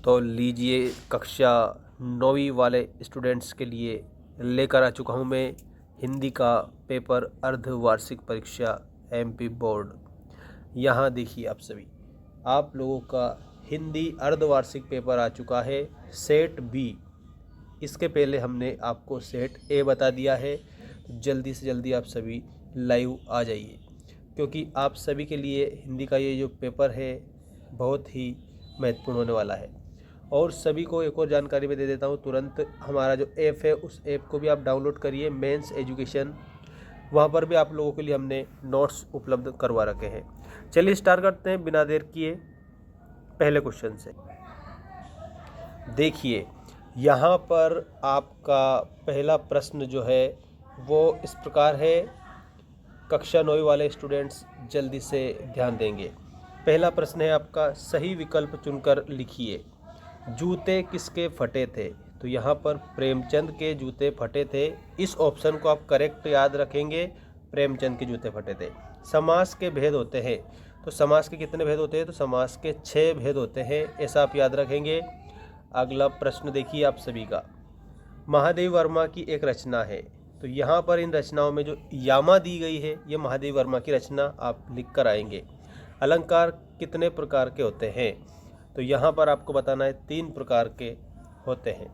तो लीजिए कक्षा 9वीं वाले स्टूडेंट्स के लिए लेकर आ चुका हूँ मैं हिंदी का पेपर अर्धवार्षिक परीक्षा एमपी बोर्ड। यहाँ देखिए आप सभी, आप लोगों का हिंदी अर्धवार्षिक पेपर आ चुका है सेट बी। इसके पहले हमने आपको सेट ए बता दिया है, तो जल्दी से जल्दी आप सभी लाइव आ जाइए, क्योंकि आप सभी के लिए हिंदी का ये जो पेपर है बहुत ही महत्वपूर्ण होने वाला है। और सभी को एक और जानकारी मैं दे देता हूँ तुरंत, हमारा जो ऐप है उस ऐप को भी आप डाउनलोड करिए, मेंस एजुकेशन। वहाँ पर भी आप लोगों के लिए हमने नोट्स उपलब्ध करवा रखे हैं। चलिए स्टार्ट करते हैं बिना देर किए पहले क्वेश्चन से। देखिए यहाँ पर आपका पहला प्रश्न जो है वो इस प्रकार है, कक्षा 9वीं वाले स्टूडेंट्स जल्दी से ध्यान देंगे। पहला प्रश्न है आपका, सही विकल्प चुनकर लिखिए। जूते किसके फटे थे? तो यहाँ पर प्रेमचंद के जूते फटे थे। इस ऑप्शन को आप करेक्ट याद रखेंगे, प्रेमचंद के जूते फटे थे। समास के भेद होते हैं, तो समास के कितने भेद होते हैं? तो समास के 6 भेद होते हैं, ऐसा आप याद रखेंगे। अगला प्रश्न देखिए आप सभी का, महादेव वर्मा की एक रचना है, तो यहाँ पर इन रचनाओं में जो यामा दी गई है ये महादेव वर्मा की रचना आप लिख कर आएंगे। अलंकार कितने प्रकार के होते हैं? तो यहाँ पर आपको बताना है 3 प्रकार के होते हैं।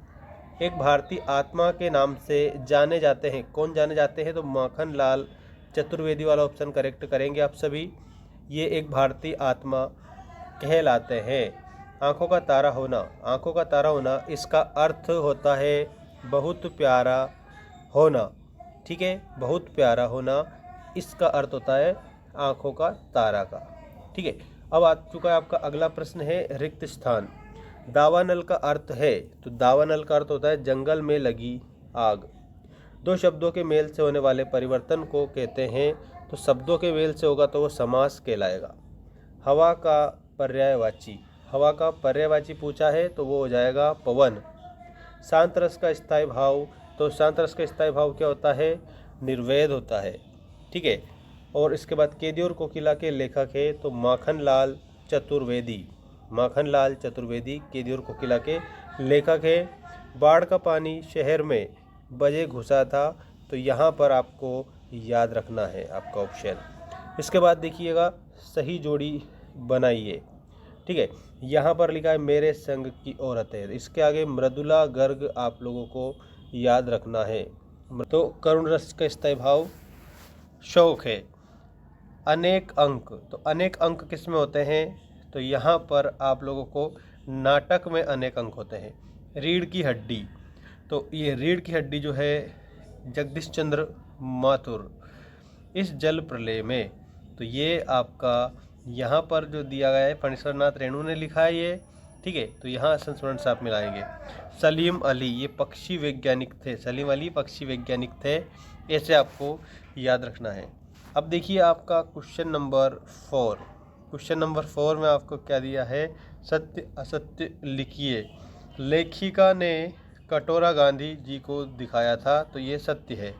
एक भारतीय आत्मा के नाम से जाने जाते हैं, कौन जाने जाते हैं? तो माखन लाल चतुर्वेदी वाला ऑप्शन करेक्ट करेंगे आप सभी। ये एक भारतीय आत्मा कहलाते हैं। आँखों का तारा होना, आँखों का तारा होना इसका अर्थ होता है बहुत प्यारा होना, ठीक है, बहुत प्यारा होना इसका अर्थ होता है आँखों का तारा का, ठीक है। अब आ चुका है आपका अगला प्रश्न है, रिक्त स्थान। दावानल का अर्थ है, तो दावानल का अर्थ होता है जंगल में लगी आग। 2 शब्दों के मेल से होने वाले परिवर्तन को कहते हैं, तो शब्दों के मेल से होगा तो वो समास कहलाएगा। हवा का पर्यायवाची, हवा का पर्यायवाची पूछा है तो वो हो जाएगा पवन। शांत रस का स्थायी भाव, तो शांत रस का स्थायी भाव क्या होता है? निर्वेद होता है, ठीक है। और इसके बाद केदी और कोकिला के लेखक है, तो माखन लाल चतुर्वेदी, माखन लाल चतुर्वेदी केदी और कोकिला के लेखक है। बाढ़ का पानी शहर में बजे घुसा था, तो यहाँ पर आपको याद रखना है आपका ऑप्शन। इसके बाद देखिएगा, सही जोड़ी बनाइए, ठीक है। यहाँ पर लिखा है मेरे संग की औरत है, इसके आगे मृदुला गर्ग आप लोगों को याद रखना है। तो करुण रस का स्थायी भाव शौक है। अनेक अंक, तो अनेक अंक किस में होते हैं? तो यहाँ पर आप लोगों को नाटक में अनेक अंक होते हैं। रीढ़ की हड्डी, तो ये रीढ़ की हड्डी जो है जगदीश चंद्र माथुर इस जल प्रलय में, तो ये आपका यहाँ पर जो दिया गया है फणीश्वरनाथ रेणु ने लिखा है ये, ठीक है। तो यहाँ संस्मरण से आप मिलाएंगे। सलीम अली ये पक्षी वैज्ञानिक थे, सलीम अली पक्षी वैज्ञानिक थे, ऐसे आपको याद रखना है। अब देखिए आपका क्वेश्चन नंबर 4। क्वेश्चन नंबर 4 में आपको क्या दिया है? सत्य असत्य लिखिए। लेखिका ने कटोरा गांधी जी को दिखाया था, तो ये सत्य है।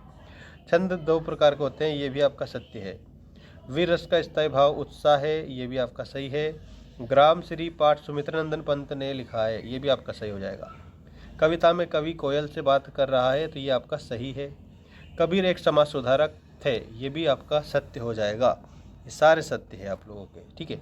छंद 2 प्रकार के होते हैं, ये भी आपका सत्य है। वीर रस का स्थायी भाव उत्साह है, ये भी आपका सही है। ग्राम श्री पाठ सुमित्रानंदन पंत ने लिखा है, ये भी आपका सही हो जाएगा। कविता में कवि कोयल से बात कर रहा है, तो ये आपका सही है। कबीर एक समाज सुधारक थे, ये भी आपका सत्य हो जाएगा। ये सारे सत्य है आप लोगों के, ठीक है।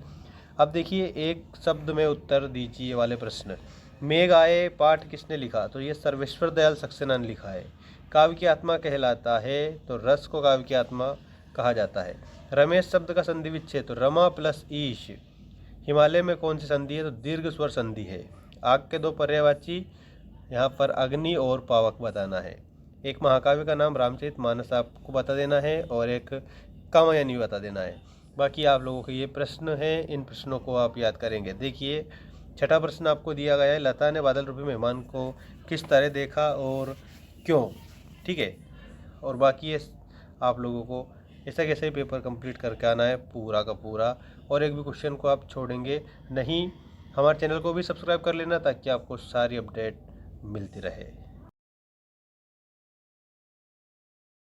अब देखिए एक शब्द में उत्तर दीजिए वाले प्रश्न। मेघ आए पाठ किसने लिखा? तो ये सर्वेश्वर दयाल सक्सेना ने लिखा है। काव्य की आत्मा कहलाता है, तो रस को काव्य की आत्मा कहा जाता है। रमेश शब्द का संधि विच्छेद, तो रमा प्लस ईश। हिमालय में कौन सी संधि है? तो दीर्घ स्वर संधि है। आग के 2 पर्यायवाची, यहाँ पर अग्नि और पावक बताना है। एक महाकाव्य का नाम रामचरितमानस आपको बता देना है, और एक कामयानी बता देना है। बाकी आप लोगों के ये प्रश्न हैं, इन प्रश्नों को आप याद करेंगे। देखिए छठा प्रश्न आपको दिया गया है, लता ने बादल रूपी मेहमान को किस तरह देखा और क्यों, ठीक है। और बाकी ये आप लोगों को ऐसा कैसे ही पेपर कंप्लीट करके आना है पूरा का पूरा, और एक भी क्वेश्चन को आप छोड़ेंगे नहीं। हमारे चैनल को भी सब्सक्राइब कर लेना ताकि आपको सारी अपडेट मिलती रहे।